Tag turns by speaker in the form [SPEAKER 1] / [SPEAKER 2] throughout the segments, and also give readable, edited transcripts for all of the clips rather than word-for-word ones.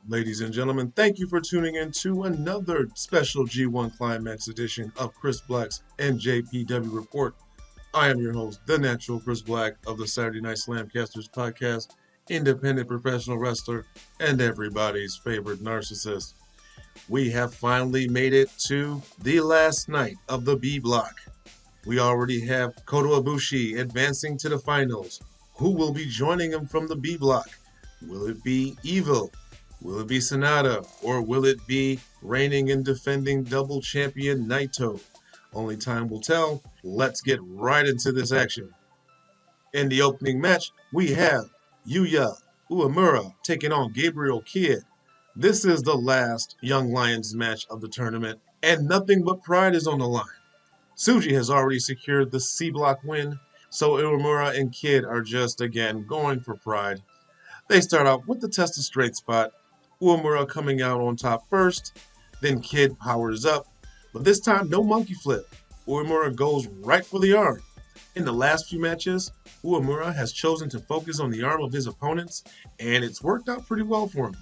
[SPEAKER 1] Ladies and gentlemen, thank you for tuning in to another special G1 Climax edition of Chris Black's NJPW Report. I am your host, the natural Chris Black of the Saturday Night SlamCasters podcast, independent professional wrestler, and everybody's favorite narcissist. We have finally made it to the last night of the B block. We already have Kota Ibushi advancing to the finals. Who will be joining him from the B block? Will it be Evil? Will it be Sonata? Or will it be reigning and defending double champion Naito? Only time will tell. Let's get right into this action. In the opening match, we have Yuya Umura taking on Gabriel Kidd. This is the last Young Lions match of the tournament, and nothing but pride is on the line. Tsuji has already secured the C block win, so Umura and Kidd are just again going for pride. They start out with the test of straight spot, Umura coming out on top first, then Kidd powers up, but this time no monkey flip. Umura goes right for the arm. In the last few matches, Umura has chosen to focus on the arm of his opponents, and it's worked out pretty well for him.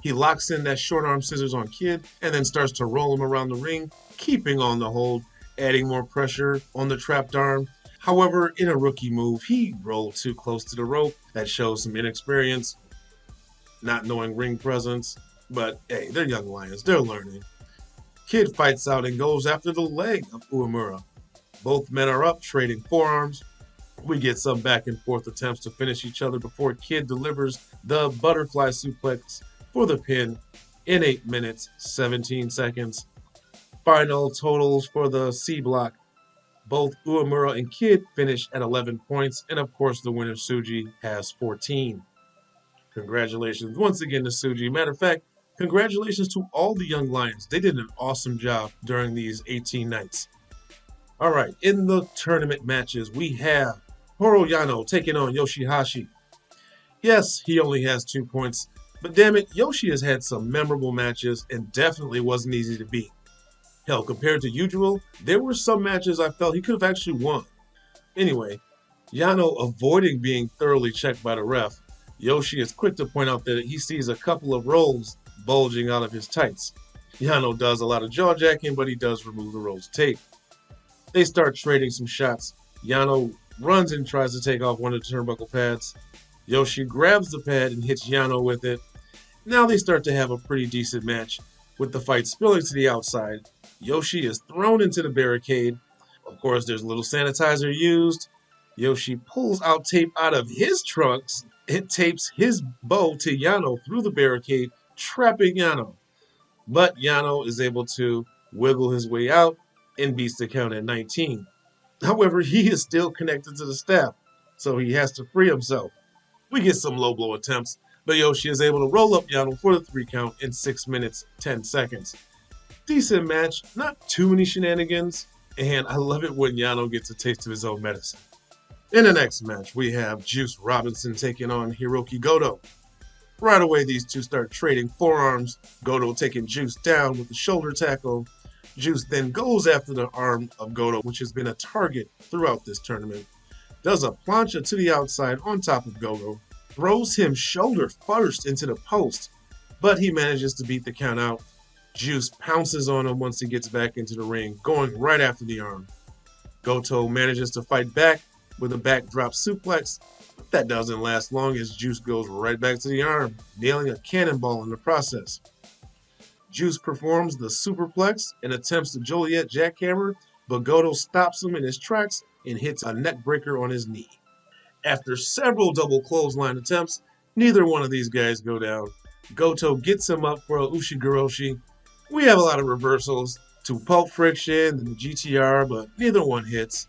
[SPEAKER 1] He locks in that short arm scissors on Kidd and then starts to roll him around the ring, keeping on the hold, adding more pressure on the trapped arm. However, in a rookie move, he rolled too close to the rope. That shows some inexperience, not knowing ring presence. But hey, they're young lions, they're learning. Kidd fights out and goes after the leg of Umura. Both men are up, trading forearms. We get some back and forth attempts to finish each other before Kidd delivers the butterfly suplex for the pin in 8 minutes, 17 seconds. Final totals for the C block. Both Umura and Kidd finish at 11 points, and of course the winner Tsuji has 14. Congratulations once again to Tsuji. Matter of fact, congratulations to all the Young Lions. They did an awesome job during these 18 nights. Alright, in the tournament matches, we have Toru Yano taking on Yoshi-Hashi. Yes, he only has 2 points, but damn it, Yoshi has had some memorable matches and definitely wasn't easy to beat. Hell, compared to usual, there were some matches I felt he could have actually won. Anyway, Yano avoiding being thoroughly checked by the ref, Yoshi is quick to point out that he sees a couple of rolls bulging out of his tights. Yano does a lot of jaw jacking, but he does remove the roll's tape. They start trading some shots. Yano runs and tries to take off one of the turnbuckle pads. Yoshi grabs the pad and hits Yano with it. Now they start to have a pretty decent match, with the fight spilling to the outside. Yoshi is thrown into the barricade. Of course, there's a little sanitizer used. Yoshi pulls out tape out of his trunks. It tapes his bow to Yano through the barricade, trapping Yano. But Yano is able to wiggle his way out and beats the count at 19. However, he is still connected to the staff, so he has to free himself. We get some low blow attempts, but Yoshi is able to roll up Yano for the 3 count in 6 minutes, 10 seconds. Decent match, not too many shenanigans, and I love it when Yano gets a taste of his own medicine. In the next match, we have Juice Robinson taking on Hiroki Goto. Right away, these two start trading forearms, Goto taking Juice down with the shoulder tackle. Juice then goes after the arm of Goto, which has been a target throughout this tournament, does a plancha to the outside on top of Goto, throws him shoulder first into the post, but he manages to beat the count out. Juice pounces on him once he gets back into the ring, going right after the arm. Goto manages to fight back with a backdrop suplex, but that doesn't last long as Juice goes right back to the arm, nailing a cannonball in the process. Juice performs the superplex and attempts the Joliet jackhammer, but Goto stops him in his tracks and hits a neck breaker on his knee. After several double clothesline attempts, neither one of these guys go down. Goto gets him up for a Ushigoroshi. We have a lot of reversals to Pulp Friction and the GTR, but neither one hits.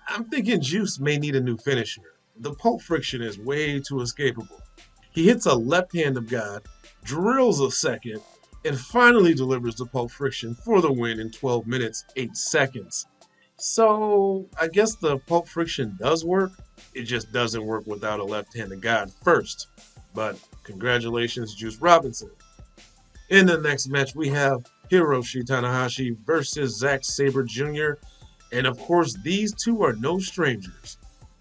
[SPEAKER 1] I'm thinking Juice may need a new finisher. The Pulp Friction is way too escapable. He hits a left hand of God, drills a second, and finally delivers the Pulp Friction for the win in 12 minutes, 8 seconds. So, I guess the Pulp Friction does work. It just doesn't work without a left hand of God first. But congratulations, Juice Robinson. In the next match, we have Hiroshi Tanahashi versus Zack Sabre Jr. And of course, these two are no strangers.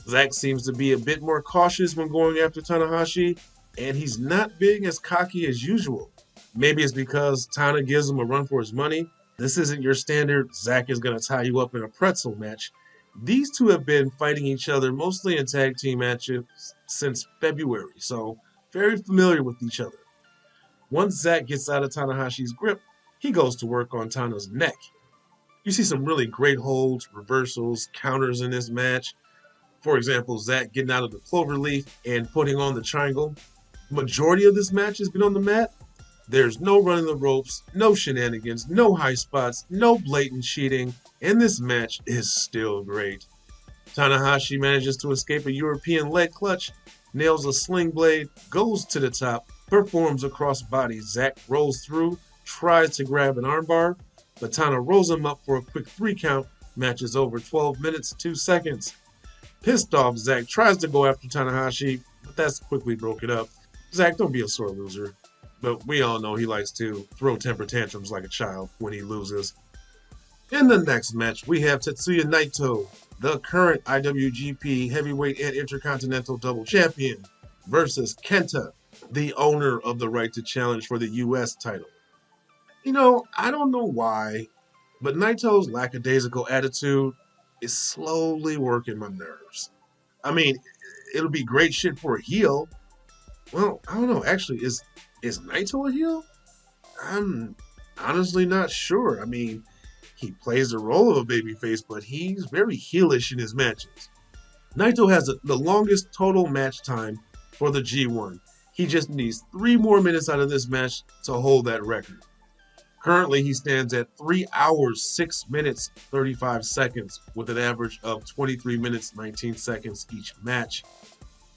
[SPEAKER 1] Zack seems to be a bit more cautious when going after Tanahashi, and he's not being as cocky as usual. Maybe it's because Tana gives him a run for his money. This isn't your standard Zack is going to tie you up in a pretzel match. These two have been fighting each other mostly in tag team matches since February, so very familiar with each other. Once Zack gets out of Tanahashi's grip, he goes to work on Tana's neck. You see some really great holds, reversals, counters in this match. For example, Zack getting out of the cloverleaf and putting on the triangle. Majority of this match has been on the mat. There's no running the ropes, no shenanigans, no high spots, no blatant cheating, and this match is still great. Tanahashi manages to escape a European leg clutch, nails a sling blade, goes to the top, performs a crossbody. Zack rolls through, tries to grab an armbar, but Tana rolls him up for a quick 3 count. Match is over 12 minutes, 2 seconds. Pissed off, Zack tries to go after Tanahashi, but that's quickly broken up. Zack, don't be a sore loser. But we all know he likes to throw temper tantrums like a child when he loses. In the next match, we have Tetsuya Naito, the current IWGP Heavyweight and Intercontinental Double Champion, versus Kenta, the owner of the right to challenge for the US title. You know, I don't know why, but Naito's lackadaisical attitude is slowly working my nerves. I mean, it'll be great shit for a heel. Well, I don't know. Actually, is Naito a heel? I'm honestly not sure. I mean, he plays the role of a babyface, but he's very heelish in his matches. Naito has the longest total match time for the G1. He just needs 3 more minutes out of this match to hold that record. Currently, he stands at 3 hours, 6 minutes, 35 seconds with an average of 23 minutes, 19 seconds each match.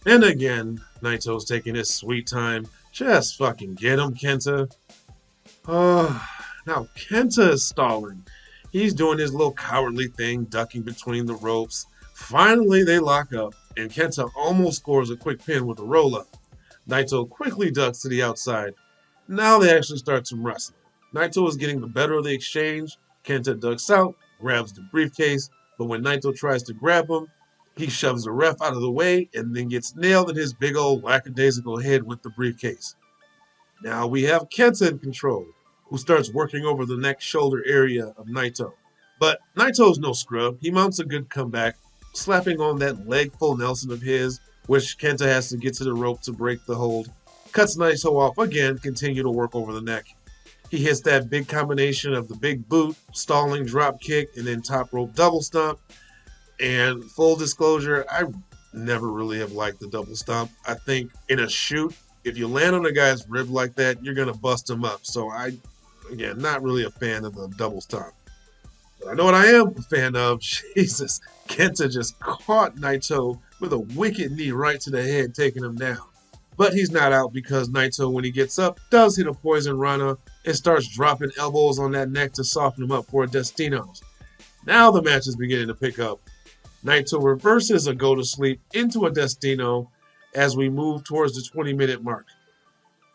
[SPEAKER 1] And again, Naito's taking his sweet time. Just fucking get him, Kenta. Now Kenta is stalling. He's doing his little cowardly thing, ducking between the ropes. Finally, they lock up, and Kenta almost scores a quick pin with a roll-up. Naito quickly ducks to the outside. Now they actually start some wrestling. Naito is getting the better of the exchange. Kenta ducks out, grabs the briefcase, but when Naito tries to grab him, he shoves the ref out of the way and then gets nailed in his big old lackadaisical head with the briefcase. Now we have Kenta in control, who starts working over the neck shoulder area of Naito. But Naito's no scrub. He mounts a good comeback, slapping on that leg full Nelson of his, which Kenta has to get to the rope to break the hold. Cuts Naito off again, continue to work over the neck. He hits that big combination of the big boot, stalling drop kick, and then top rope double stomp. And full disclosure, I never really have liked the double stomp. I think in a shoot, if you land on a guy's rib like that, you're going to bust him up. So again, not really a fan of the double stomp. But I know what I am a fan of. Jesus, Kenta just caught Naito with a wicked knee right to the head, taking him down. But he's not out because Naito, when he gets up, does hit a poison rana and starts dropping elbows on that neck to soften him up for a Destinos. Now the match is beginning to pick up. Naito reverses a go to sleep into a Destino as we move towards the 20-minute mark.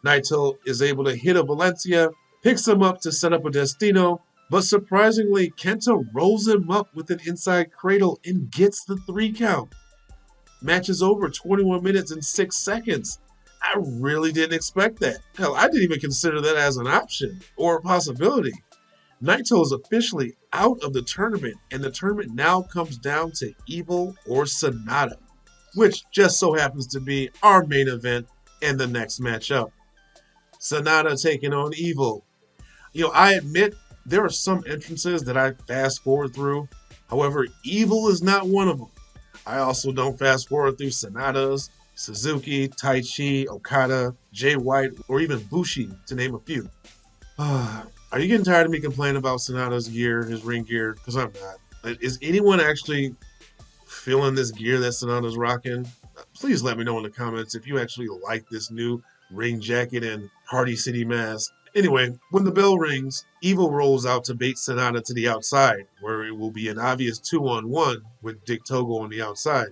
[SPEAKER 1] Naito is able to hit a Valencia, picks him up to set up a Destino, but surprisingly, Kenta rolls him up with an inside cradle and gets the 3 count. Match is over 21 minutes and 6 seconds. I really didn't expect that. Hell, I didn't even consider that as an option or a possibility. Naito is officially out of the tournament, and the tournament now comes down to Evil or Sonata, which just so happens to be our main event and the next matchup. Sonata taking on Evil. You know, I admit there are some entrances that I fast forward through. However, Evil is not one of them. I also don't fast forward through Sonatas, Suzuki, Taichi, Okada, Jay White, or even Bushi, to name a few. Are you getting tired of me complaining about Sonata's gear, his ring gear? Because I'm not. Is anyone actually feeling this gear that Sonata's rocking? Please let me know in the comments if you actually like this new ring jacket and Party City mask. Anyway, when the bell rings, Evil rolls out to bait Sonata to the outside, where it will be an obvious 2-on-1 with Dick Togo on the outside.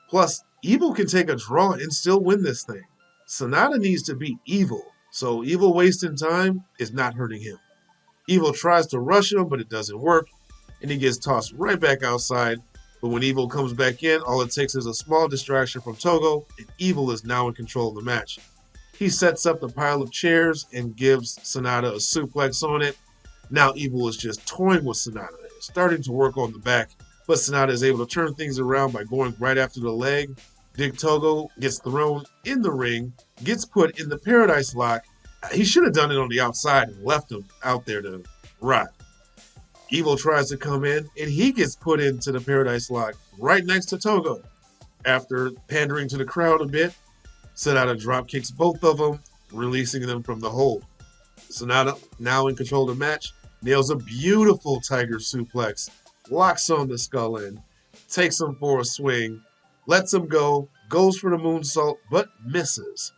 [SPEAKER 1] Plus, Evil can take a draw and still win this thing. Sonata needs to beat Evil, so Evil wasting time is not hurting him. Evil tries to rush him, but it doesn't work, and he gets tossed right back outside. But when Evil comes back in, all it takes is a small distraction from Togo, and Evil is now in control of the match. He sets up the pile of chairs and gives Sonata a suplex on it. Now Evil is just toying with Sonata, starting to work on the back, but Sonata is able to turn things around by going right after the leg. Dick Togo gets thrown in the ring, gets put in the Paradise Lock. He should have done it on the outside and left him out there to rot. Evil tries to come in, and he gets put into the Paradise Lock right next to Togo. After pandering to the crowd a bit, Sonata drop kicks both of them, releasing them from the hold. Sonata, now in control of the match, nails a beautiful tiger suplex, locks on the skull end, takes him for a swing, lets him go, goes for the moonsault, but misses.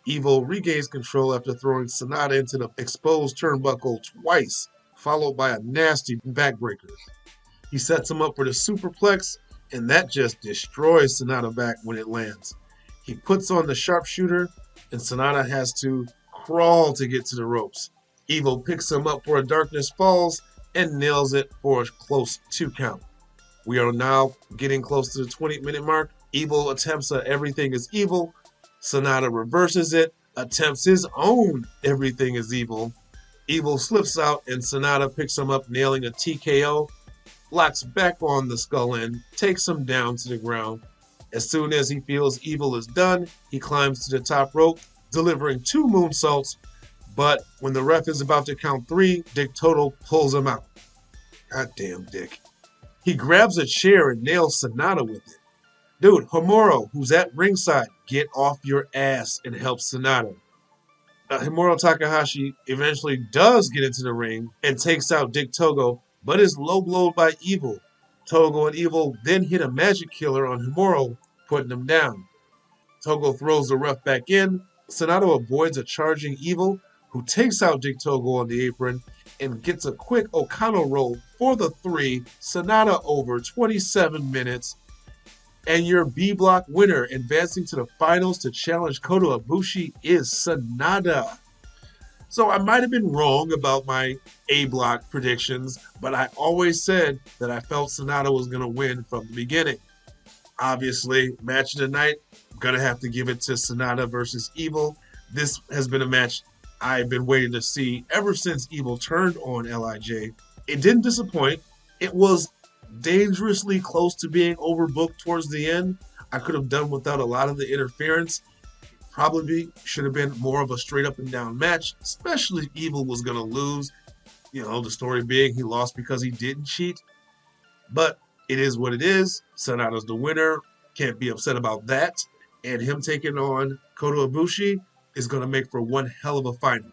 [SPEAKER 1] Evil regains control after throwing Sonata into the exposed turnbuckle twice, followed by a nasty backbreaker. He sets him up for the superplex, and that just destroys Sonata back when it lands. He puts on the sharpshooter, and Sonata has to crawl to get to the ropes. Evil picks him up for a Darkness Falls and nails it for a close 2 count. We are now getting close to the 20-minute mark. Evil attempts a Everything is Evil. Sonata reverses it, attempts his own Everything is Evil. Evil slips out and Sonata picks him up, nailing a TKO, locks back on the skull end, takes him down to the ground. As soon as he feels Evil is done, he climbs to the top rope, delivering 2 moonsaults, but when the ref is about to count 3, Dick Togo pulls him out. Goddamn Dick. He grabs a chair and nails Sonata with it. Dude, Homura, who's at ringside, get off your ass and help Sonata. Himuro Takahashi eventually does get into the ring and takes out Dick Togo, but is low-blowed by Evil. Togo and Evil then hit a magic killer on Himuro, putting him down. Togo throws the ref back in. Sonata avoids a charging Evil, who takes out Dick Togo on the apron and gets a quick Okano roll for the 3. Sonata over 27 minutes. And your B block winner advancing to the finals to challenge Kota Ibushi is Sonata. So I might have been wrong about my A block predictions, but I always said that I felt Sonata was going to win from the beginning. Obviously, match of the night, I'm going to have to give it to Sonata versus Evil. This has been a match I've been waiting to see ever since Evil turned on LIJ. It didn't disappoint. It was dangerously close to being overbooked towards the end. I could have done without a lot of the interference. Probably should have been more of a straight up and down match, especially if Evil was going to lose. You know, the story being he lost because he didn't cheat. But it is what it is. Sonata's the winner. Can't be upset about that. And him taking on Kota Ibushi is going to make for one hell of a final.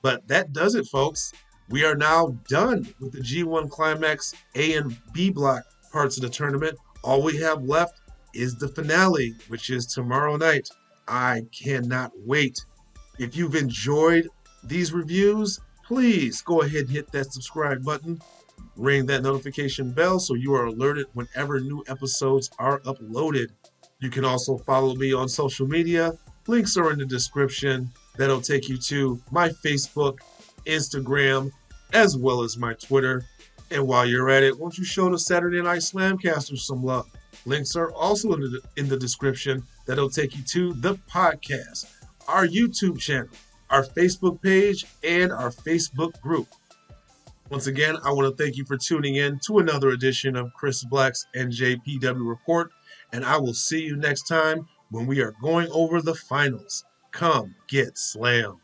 [SPEAKER 1] But that does it, folks. We are now done with the G1 Climax A and B block parts of the tournament. All we have left is the finale, which is tomorrow night. I cannot wait. If you've enjoyed these reviews, please go ahead and hit that subscribe button. Ring that notification bell so you are alerted whenever new episodes are uploaded. You can also follow me on social media. Links are in the description. That'll take you to my Facebook, Instagram, as well as my Twitter. And while you're at it, won't you show the Saturday Night SlamCasters some love? Links are also in the description. That'll take you to the podcast, our YouTube channel, our Facebook page, and our Facebook group. Once again, I want to thank you for tuning in to another edition of Chris Black's NJPW Report, and I will see you next time when we are going over the finals. Come get slammed.